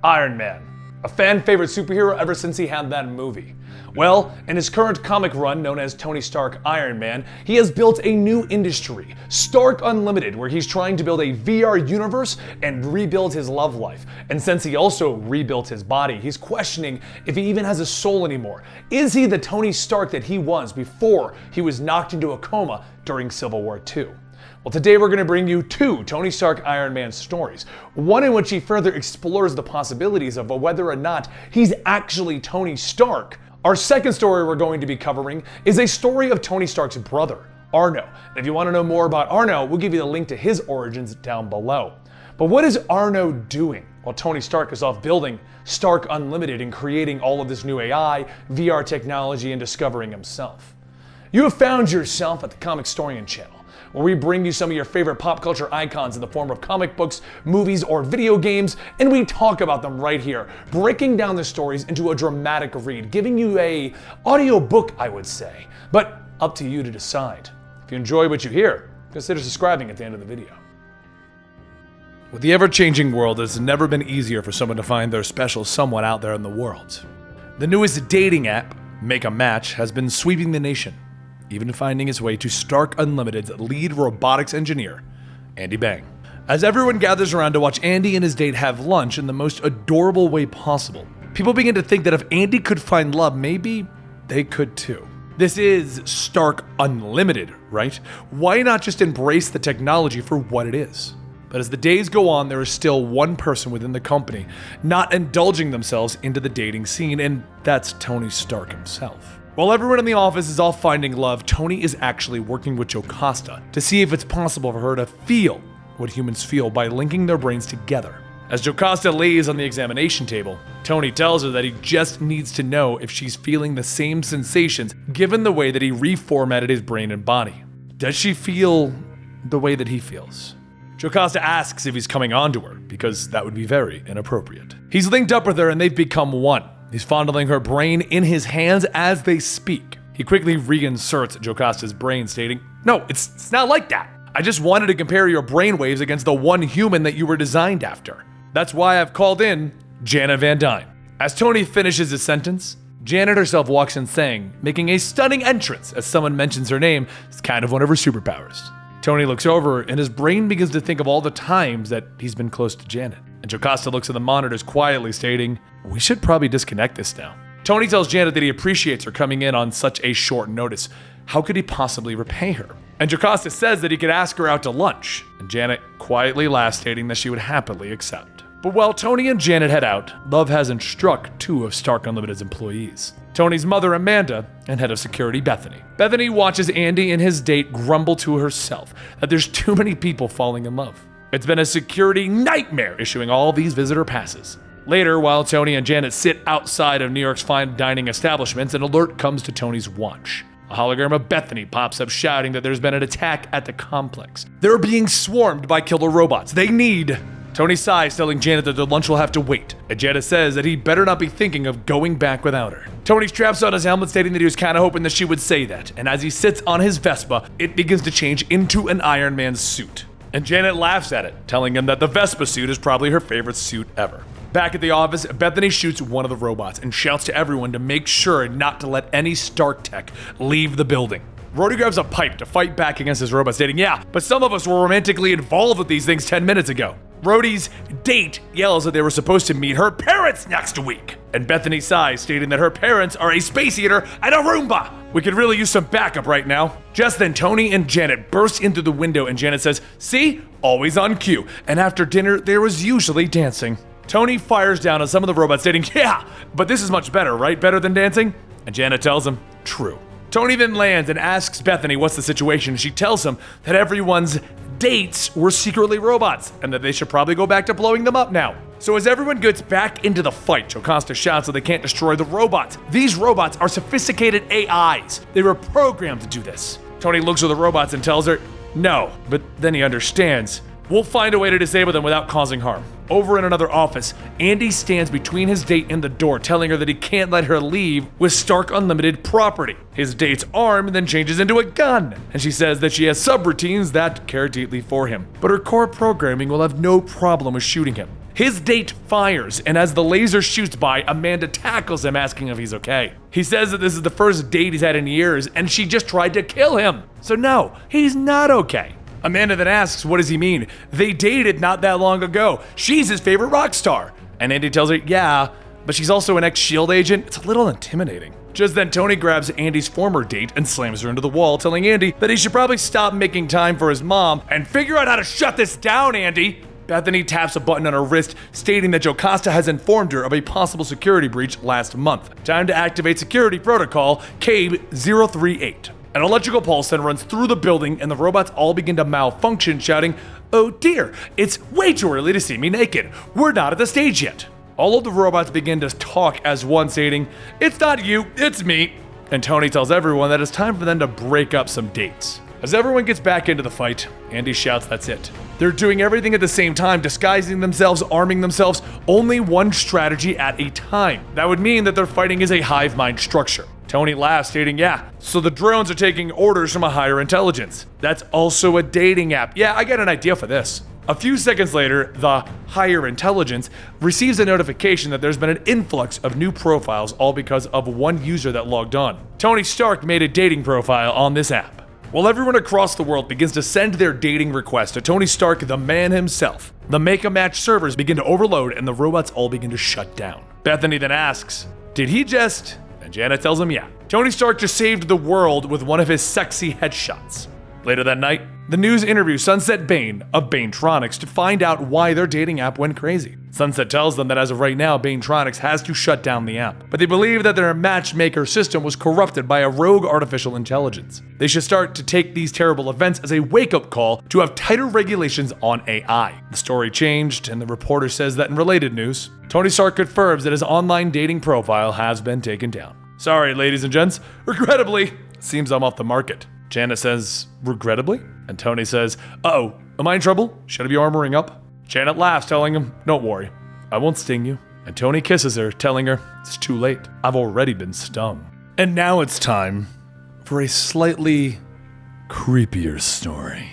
Iron Man, a fan favorite superhero ever since he had that movie. Well, in his current comic run known as Tony Stark Iron Man, he has built a new industry, Stark Unlimited, where he's trying to build a VR universe and rebuild his love life. And since he also rebuilt his body, he's questioning if he even has a soul anymore. Is he the Tony Stark that he was before he was knocked into a coma during Civil War II? Well, today we're going to bring you two Tony Stark Iron Man stories. One in which he further explores the possibilities of whether or not he's actually Tony Stark. Our second story we're going to be covering is a story of Tony Stark's brother, Arno. And if you want to know more about Arno, we'll give you the link to his origins down below. But what is Arno doing while Tony Stark is off building Stark Unlimited and creating all of this new AI, VR technology, and discovering himself? You have found yourself at the Comicstorian channel, where we bring you some of your favorite pop culture icons in the form of comic books, movies, or video games, and we talk about them right here, breaking down the stories into a dramatic read, giving you a audio book, I would say. But up to you to decide. If you enjoy what you hear, consider subscribing at the end of the video. With the ever-changing world, it's never been easier for someone to find their special someone out there in the world. The newest dating app, Make a Match, has been sweeping the nation, even finding its way to Stark Unlimited's lead robotics engineer, Andy Bang. As everyone gathers around to watch Andy and his date have lunch in the most adorable way possible, people begin to think that if Andy could find love, maybe they could too. This is Stark Unlimited, right? Why not just embrace the technology for what it is? But as the days go on, there is still one person within the company not indulging themselves into the dating scene, and that's Tony Stark himself. While everyone in the office is all finding love, Tony is actually working with Jocasta to see if it's possible for her to feel what humans feel by linking their brains together. As Jocasta lays on the examination table, Tony tells her that he just needs to know if she's feeling the same sensations given the way that he reformatted his brain and body. Does she feel the way that he feels? Jocasta asks if he's coming on to her, because that would be very inappropriate. He's linked up with her and they've become one. He's fondling her brain in his hands as they speak. He quickly reinserts Jocasta's brain, stating, "No, it's not like that. I just wanted to compare your brainwaves against the one human that you were designed after. That's why I've called in Janet Van Dyne." As Tony finishes his sentence, Janet herself walks in saying, making a stunning entrance as someone mentions her name. It's kind of one of her superpowers. Tony looks over and his brain begins to think of all the times that he's been close to Janet. And Jocasta looks at the monitors quietly stating, "We should probably disconnect this now." Tony tells Janet that he appreciates her coming in on such a short notice. How could he possibly repay her? And Jocasta says that he could ask her out to lunch. And Janet quietly laughs, stating that she would happily accept. But while Tony and Janet head out, love hasn't struck two of Stark Unlimited's employees. Tony's mother, Amanda, and head of security, Bethany. Bethany watches Andy and his date grumble to herself that there's too many people falling in love. It's been a security nightmare issuing all these visitor passes. Later, while Tony and Janet sit outside of New York's fine dining establishments, an alert comes to Tony's watch. A hologram of Bethany pops up shouting that there's been an attack at the complex. They're being swarmed by killer robots. They need... Tony sighs, telling Janet that their lunch will have to wait, and Janet says that he better not be thinking of going back without her. Tony straps on his helmet, stating that he was kind of hoping that she would say that, and as he sits on his Vespa, it begins to change into an Iron Man suit. And Janet laughs at it, telling him that the Vespa suit is probably her favorite suit ever. Back at the office, Bethany shoots one of the robots and shouts to everyone to make sure not to let any Stark tech leave the building. Rhodey grabs a pipe to fight back against his robot, stating, "Yeah, but some of us were romantically involved with these things 10 minutes ago." Rhodey's date yells that they were supposed to meet her parents next week. And Bethany sighs, stating that her parents are a space eater and a Roomba. We could really use some backup right now. Just then, Tony and Janet burst into the window and Janet says, "See? Always on cue. And after dinner, there was usually dancing." Tony fires down on some of the robots, stating, "Yeah, but this is much better, right? Better than dancing?" And Janet tells him, "True." Tony then lands and asks Bethany what's the situation. She tells him that everyone's dates were secretly robots and that they should probably go back to blowing them up now. So as everyone gets back into the fight, Jocasta shouts that they can't destroy the robots. These robots are sophisticated AIs. They were programmed to do this. Tony looks at the robots and tells her, "No," but then he understands. "We'll find a way to disable them without causing harm." Over in another office, Andy stands between his date and the door, telling her that he can't let her leave with Stark Unlimited property. His date's arm then changes into a gun, and she says that she has subroutines that care deeply for him, but her core programming will have no problem with shooting him. His date fires, and as the laser shoots by, Amanda tackles him asking if he's okay. He says that this is the first date he's had in years, and she just tried to kill him. So no, he's not okay. Amanda then asks, what does he mean? They dated not that long ago. She's his favorite rock star. And Andy tells her, yeah, but she's also an ex-SHIELD agent. It's a little intimidating. Just then, Tony grabs Andy's former date and slams her into the wall, telling Andy that he should probably stop making time for his mom and figure out how to shut this down, Andy. Bethany taps a button on her wrist, stating that Jocasta has informed her of a possible security breach last month. Time to activate security protocol CABE 038. An electrical pulse then runs through the building, and the robots all begin to malfunction, shouting, "Oh dear, it's way too early to see me naked. We're not at the stage yet." All of the robots begin to talk as one, stating, "It's not you, it's me." And Tony tells everyone that it's time for them to break up some dates. As everyone gets back into the fight, Andy shouts, "That's it. They're doing everything at the same time, disguising themselves, arming themselves, only one strategy at a time. That would mean that their fighting is a hive mind structure." Tony laughs, stating, "Yeah, so the drones are taking orders from a higher intelligence. That's also a dating app. Yeah, I got an idea for this." A few seconds later, the higher intelligence receives a notification that there's been an influx of new profiles, all because of one user that logged on. Tony Stark made a dating profile on this app. While everyone across the world begins to send their dating requests to Tony Stark, the man himself, the make-a-match servers begin to overload and the robots all begin to shut down. Bethany then asks, "Did he just..." And Janet tells him, "Yeah. Tony Stark just saved the world with one of his sexy headshots." Later that night, the news interviews Sunset Bane of Banetronics to find out why their dating app went crazy. Sunset tells them that as of right now, Banetronics has to shut down the app, but they believe that their matchmaker system was corrupted by a rogue artificial intelligence. They should start to take these terrible events as a wake-up call to have tighter regulations on AI. The story changed, and the reporter says that in related news, Tony Stark confirms that his online dating profile has been taken down. "Sorry, ladies and gents, regrettably, seems I'm off the market." Janet says, "Regrettably?" And Tony says, "Uh-oh, am I in trouble? Should I be armoring up?" Janet laughs, telling him, "Don't worry, I won't sting you." And Tony kisses her, telling her, "It's too late. I've already been stung." And now it's time for a slightly creepier story.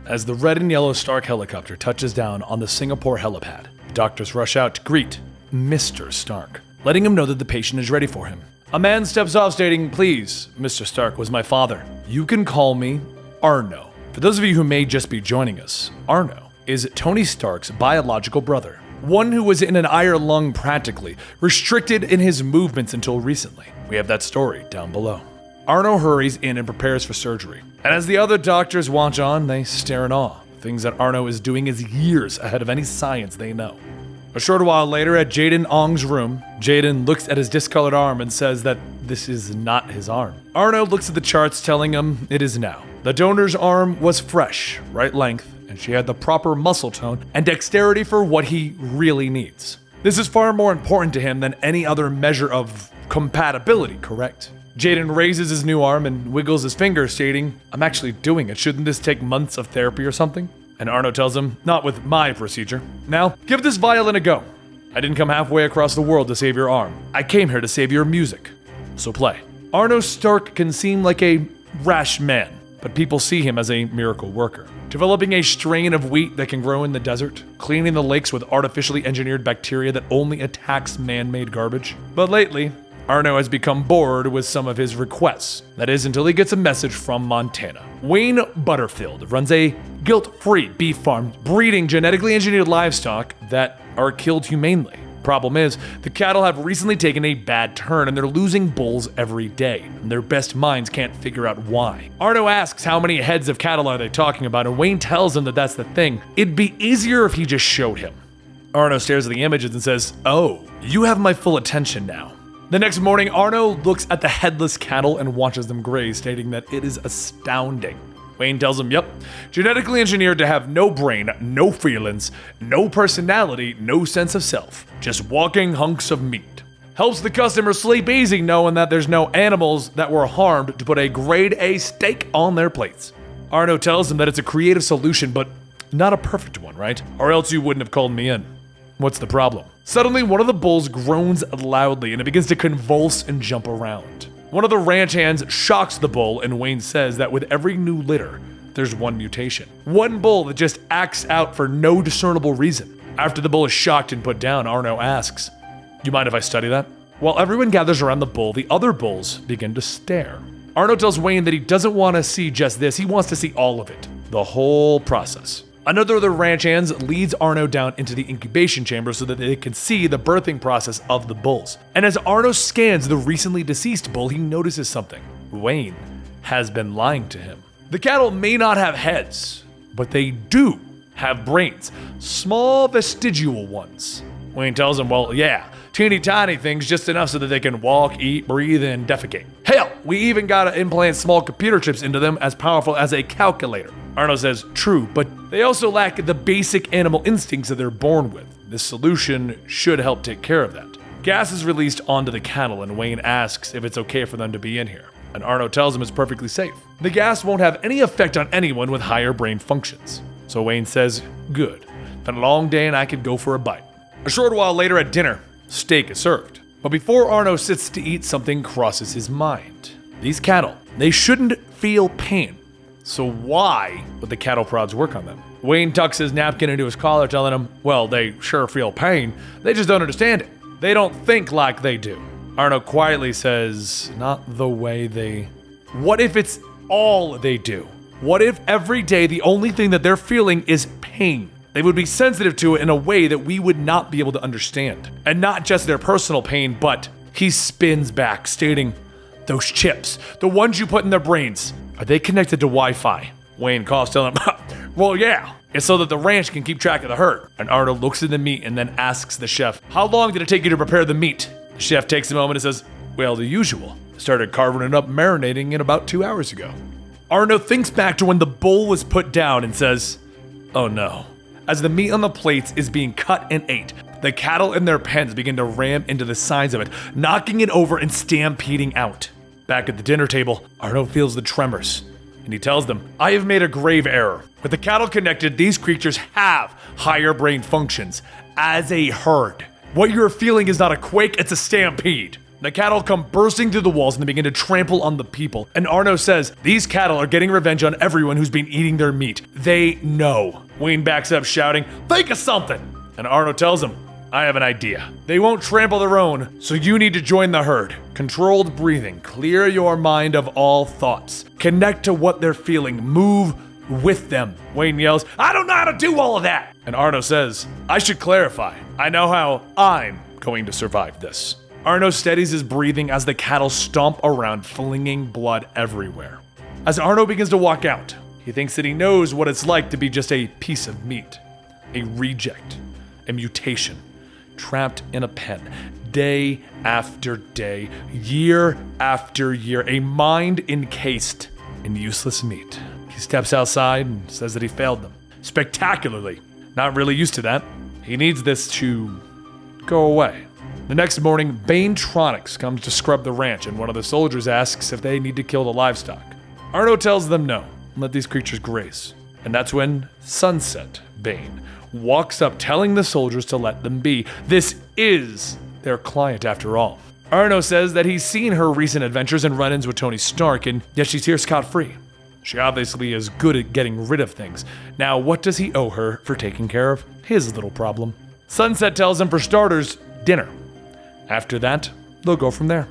As the red and yellow Stark helicopter touches down on the Singapore helipad, doctors rush out to greet Mr. Stark, letting him know that the patient is ready for him. A man steps off, stating, "Please, Mr. Stark was my father. You can call me Arno." For those of you who may just be joining us, Arno is Tony Stark's biological brother, one who was in an iron lung practically, restricted in his movements until recently. We have that story down below. Arno hurries in and prepares for surgery. And as the other doctors watch on, they stare in awe. Things that Arno is doing is years ahead of any science they know. A short while later, at Jaden Ong's room, Jaden looks at his discolored arm and says that this is not his arm. Arno looks at the charts, telling him it is now. The donor's arm was fresh, right length, and she had the proper muscle tone and dexterity for what he really needs. This is far more important to him than any other measure of compatibility, correct? Jaden raises his new arm and wiggles his finger, stating, "I'm actually doing it. Shouldn't this take months of therapy or something?" And Arno tells him, "Not with my procedure. Now, give this violin a go. I didn't come halfway across the world to save your arm. I came here to save your music. So play." Arno Stark can seem like a rash man, but people see him as a miracle worker. Developing a strain of wheat that can grow in the desert, cleaning the lakes with artificially engineered bacteria that only attacks man-made garbage. But lately, Arno has become bored with some of his requests. That is, until he gets a message from Montana. Wayne Butterfield runs a guilt-free beef farm, breeding genetically engineered livestock that are killed humanely. Problem is, the cattle have recently taken a bad turn and they're losing bulls every day, and their best minds can't figure out why. Arno asks how many heads of cattle are they talking about, and Wayne tells him that that's the thing. It'd be easier if he just showed him. Arno stares at the images and says, "Oh, you have my full attention now." The next morning, Arno looks at the headless cattle and watches them graze, stating that it is astounding. Wayne tells him, "Yep, genetically engineered to have no brain, no feelings, no personality, no sense of self. Just walking hunks of meat. Helps the customer sleep easy knowing that there's no animals that were harmed to put a grade A steak on their plates." Arno tells him that it's a creative solution, but not a perfect one, right? Or else you wouldn't have called me in. What's the problem? Suddenly, one of the bulls groans loudly and it begins to convulse and jump around. One of the ranch hands shocks the bull, and Wayne says that with every new litter, there's one mutation. One bull that just acts out for no discernible reason. After the bull is shocked and put down, Arno asks, "You mind if I study that?" While everyone gathers around the bull, the other bulls begin to stare. Arno tells Wayne that he doesn't want to see just this, he wants to see all of it. The whole process. Another of the ranch hands leads Arno down into the incubation chamber so that they can see the birthing process of the bulls. And as Arno scans the recently deceased bull, he notices something. Wayne has been lying to him. The cattle may not have heads, but they do have brains. Small vestigial ones. Wayne tells him, well, yeah, teeny tiny things, just enough so that they can walk, eat, breathe, and defecate. Hell, we even gotta implant small computer chips into them as powerful as a calculator. Arno says, true, but they also lack the basic animal instincts that they're born with. This solution should help take care of that. Gas is released onto the cattle, and Wayne asks if it's okay for them to be in here. And Arno tells him it's perfectly safe. The gas won't have any effect on anyone with higher brain functions. So Wayne says, good. Been a long day and I could go for a bite. A short while later at dinner, steak is served. But before Arno sits to eat, something crosses his mind. These cattle, they shouldn't feel pain. So why would the cattle prods work on them? Wayne tucks his napkin into his collar, telling him, well, they sure feel pain. They just don't understand it. They don't think like they do. Arno quietly says, not the way they... What if it's all they do? What if every day the only thing that they're feeling is pain? They would be sensitive to it in a way that we would not be able to understand. And not just their personal pain, but he spins back, stating, those chips, the ones you put in their brains, are they connected to Wi-Fi? Wayne calls, telling him, well, yeah. It's so that the ranch can keep track of the herd. And Arno looks at the meat and then asks the chef, how long did it take you to prepare the meat? The chef takes a moment and says, well, the usual. Started carving it up, marinating it about 2 hours ago. Arno thinks back to when the bull was put down and says, oh no. As the meat on the plates is being cut and ate, the cattle in their pens begin to ram into the sides of it, knocking it over and stampeding out. Back at the dinner table, Arno feels the tremors, and he tells them, I have made a grave error. With the cattle connected, these creatures have higher brain functions as a herd. What you're feeling is not a quake, it's a stampede. The cattle come bursting through the walls and they begin to trample on the people. And Arno says, these cattle are getting revenge on everyone who's been eating their meat. They know. Wayne backs up shouting, think of something. And Arno tells him, I have an idea. They won't trample their own, so you need to join the herd. Controlled breathing, clear your mind of all thoughts. Connect to what they're feeling, move with them. Wayne yells, I don't know how to do all of that. And Arno says, I should clarify. I know how I'm going to survive this. Arno steadies his breathing as the cattle stomp around, flinging blood everywhere. As Arno begins to walk out, he thinks that he knows what it's like to be just a piece of meat, a reject, a mutation, trapped in a pen, day after day, year after year, a mind encased in useless meat. He steps outside and says that he failed them, spectacularly. Not really used to that. He needs this to go away. The next morning, Banetronics comes to scrub the ranch, and one of the soldiers asks if they need to kill the livestock. Arno tells them no, let these creatures graze. And that's when Sunset Bane walks up telling the soldiers to let them be. This is their client after all. Arno says that he's seen her recent adventures and run-ins with Tony Stark, and yet she's here scot-free. She obviously is good at getting rid of things. Now, what does he owe her for taking care of his little problem? Sunset tells him, for starters, dinner. After that, they'll go from there.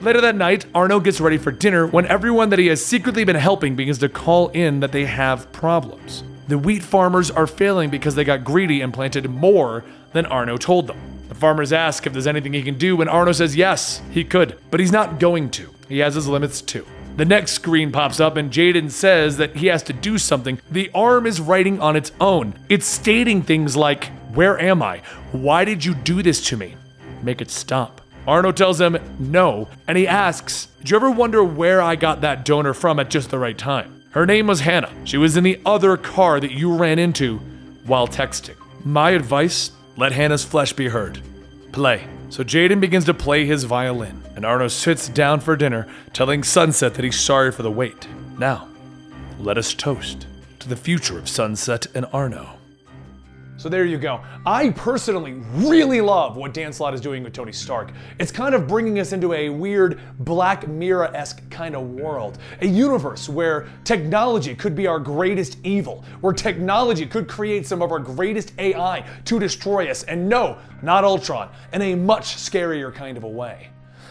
Later that night, Arno gets ready for dinner when everyone that he has secretly been helping begins to call in that they have problems. The wheat farmers are failing because they got greedy and planted more than Arno told them. The farmers ask if there's anything he can do, and Arno says yes, he could, but he's not going to. He has his limits too. The next screen pops up and Jaden says that he has to do something. The arm is writing on its own. It's stating things like, where am I? Why did you do this to me? Make it stop. Arno tells him no, and he asks, did you ever wonder where I got that donor from at just the right time? Her name was Hannah. She was in the other car that you ran into while texting. My advice, let Hannah's flesh be heard. Play. So Jaden begins to play his violin, and Arno sits down for dinner, telling Sunset that he's sorry for the wait. Now, let us toast to the future of Sunset and Arno. So there you go. I personally really love what Dan Slott is doing with Tony Stark. It's kind of bringing us into a weird Black Mirror-esque kind of world. A universe where technology could be our greatest evil, where technology could create some of our greatest AI to destroy us, and no, not Ultron, in a much scarier kind of a way.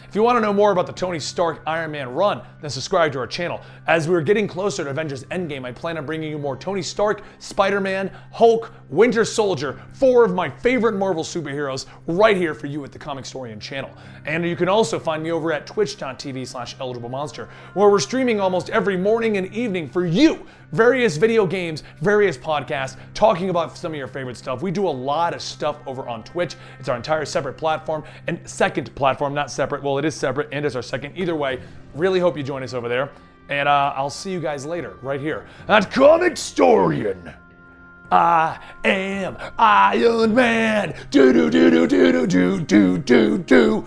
If you want to know more about the Tony Stark Iron Man run, then subscribe to our channel. As we're getting closer to Avengers Endgame, I plan on bringing you more Tony Stark, Spider-Man, Hulk, Winter Soldier, 4 of my favorite Marvel superheroes, right here for you at the Comicstorian channel. And you can also find me over at twitch.tv/eligiblemonster, where we're streaming almost every morning and evening for you. Various video games, various podcasts, talking about some of your favorite stuff. We do a lot of stuff over on Twitch. It's our entire separate platform, and second platform, not separate. Well, it is separate, and it's our second. Either way, really hope you join us over there. And I'll see you guys later, right here at Comicstorian. I am Iron Man. Do do do do do do do do do do.